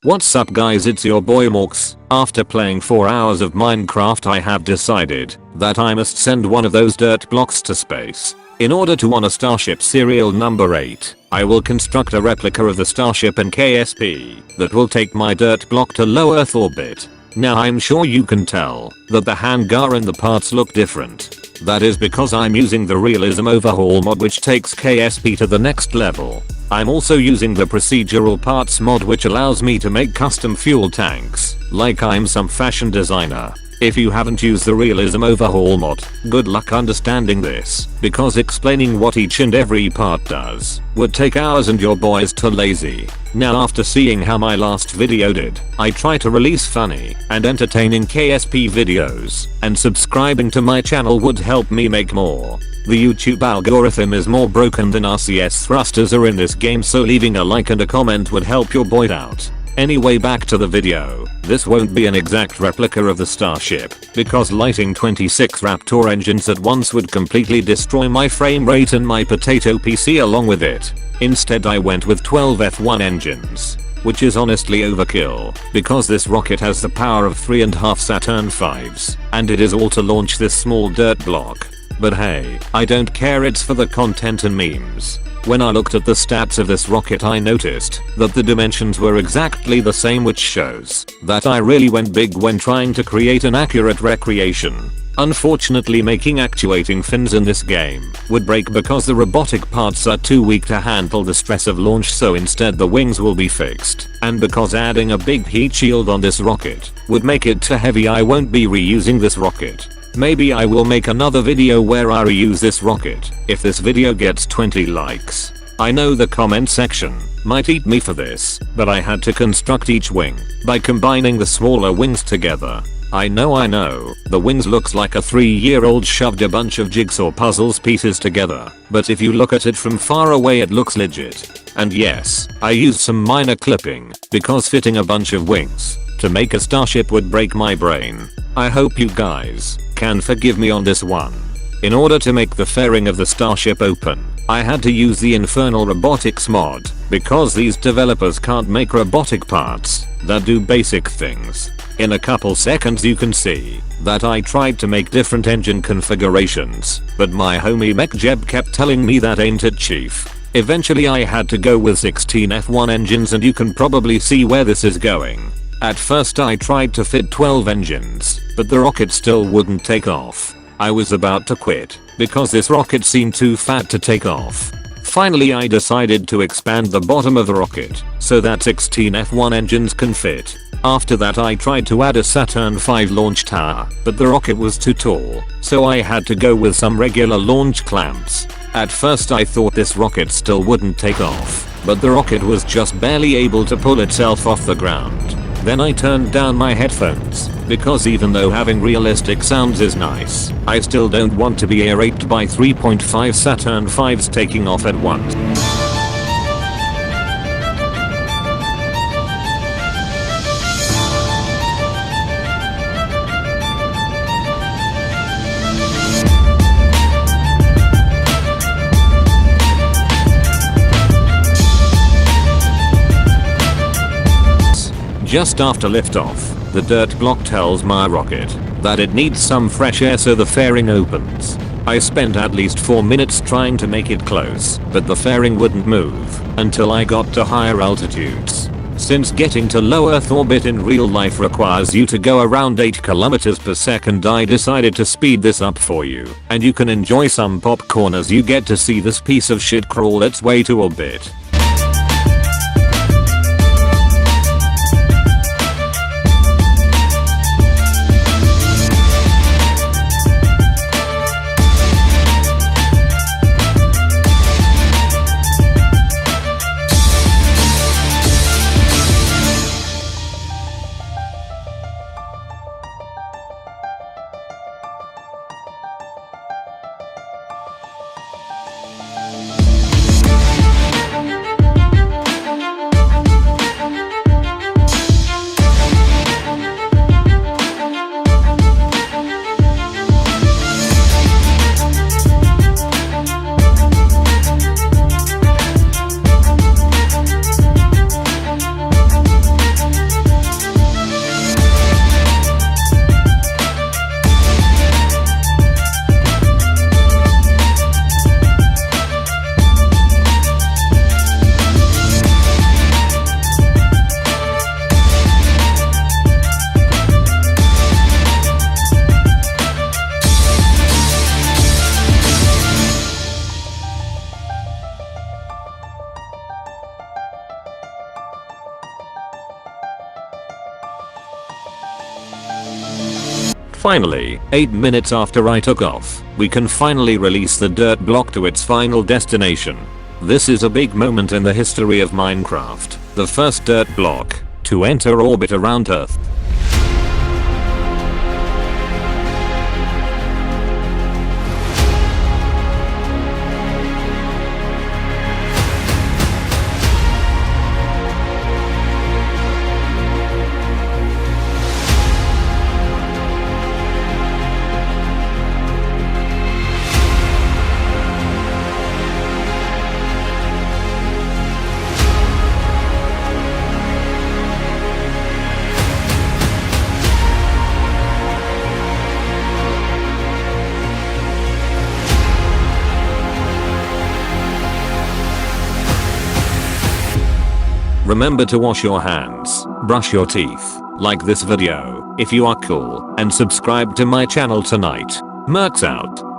What's up guys, it's your boy Morks. After playing 4 hours of Minecraft I have decided that I must send one of those dirt blocks to space. In order to win a Starship serial number 8, I will construct a replica of the Starship and KSP that will take my dirt block to low Earth orbit. Now I'm sure you can tell that the hangar and the parts look different. That is because I'm using the Realism Overhaul mod, which takes KSP to the next level. I'm also using the Procedural Parts mod, which allows me to make custom fuel tanks, like I'm some fashion designer. If you haven't used the Realism Overhaul mod, good luck understanding this, because explaining what each and every part does would take hours and your boy's too lazy. Now after seeing how my last video did, I try to release funny and entertaining KSP videos, and subscribing to my channel would help me make more. The YouTube algorithm is more broken than RCS thrusters are in this game, so leaving a like and a comment would help your boy out. Anyway, back to the video. This won't be an exact replica of the Starship, because lighting 26 Raptor engines at once would completely destroy my frame rate and my potato PC along with it. Instead I went with 12 F1 engines, which is honestly overkill, because this rocket has the power of 3.5 Saturn V's, and it is all to launch this small dirt block. But hey, I don't care, it's for the content and memes. When I looked at the stats of this rocket I noticed that the dimensions were exactly the same, which shows that I really went big when trying to create an accurate recreation. Unfortunately, making actuating fins in this game would break because the robotic parts are too weak to handle the stress of launch, so instead the wings will be fixed. And because adding a big heat shield on this rocket would make it too heavy, I won't be reusing this rocket. Maybe I will make another video where I reuse this rocket if this video gets 20 likes. I know the comment section might eat me for this, but I had to construct each wing by combining the smaller wings together. I know, the wings looks like a 3-year-old shoved a bunch of jigsaw puzzles pieces together, but if you look at it from far away it looks legit. And yes, I used some minor clipping because fitting a bunch of wings to make a Starship would break my brain. I hope you guys can forgive me on this one. In order to make the fairing of the Starship open, I had to use the Infernal Robotics mod, because these developers can't make robotic parts that do basic things. In a couple seconds you can see that I tried to make different engine configurations, but my homie MechJeb kept telling me that ain't it, chief. Eventually I had to go with 16 F1 engines, and you can probably see where this is going. At first I tried to fit 12 engines, but the rocket still wouldn't take off. I was about to quit because this rocket seemed too fat to take off. Finally I decided to expand the bottom of the rocket so that 16 F1 engines can fit. After that I tried to add a Saturn V launch tower, but the rocket was too tall, so I had to go with some regular launch clamps. At first I thought this rocket still wouldn't take off, but the rocket was just barely able to pull itself off the ground. Then I turned down my headphones, because even though having realistic sounds is nice, I still don't want to be air-raped by 3.5 Saturn V's taking off at once. Just after liftoff, the dirt block tells my rocket that it needs some fresh air, so the fairing opens. I spent at least 4 minutes trying to make it close, but the fairing wouldn't move until I got to higher altitudes. Since getting to low Earth orbit in real life requires you to go around 8 kilometers per second, I decided to speed this up for you, and you can enjoy some popcorn as you get to see this piece of shit crawl its way to orbit. Finally, 8 minutes after I took off, we can finally release the dirt block to its final destination. This is a big moment in the history of Minecraft, the first dirt block to enter orbit around Earth. Remember to wash your hands, brush your teeth, like this video if you are cool, and subscribe to my channel tonight. Mercs out.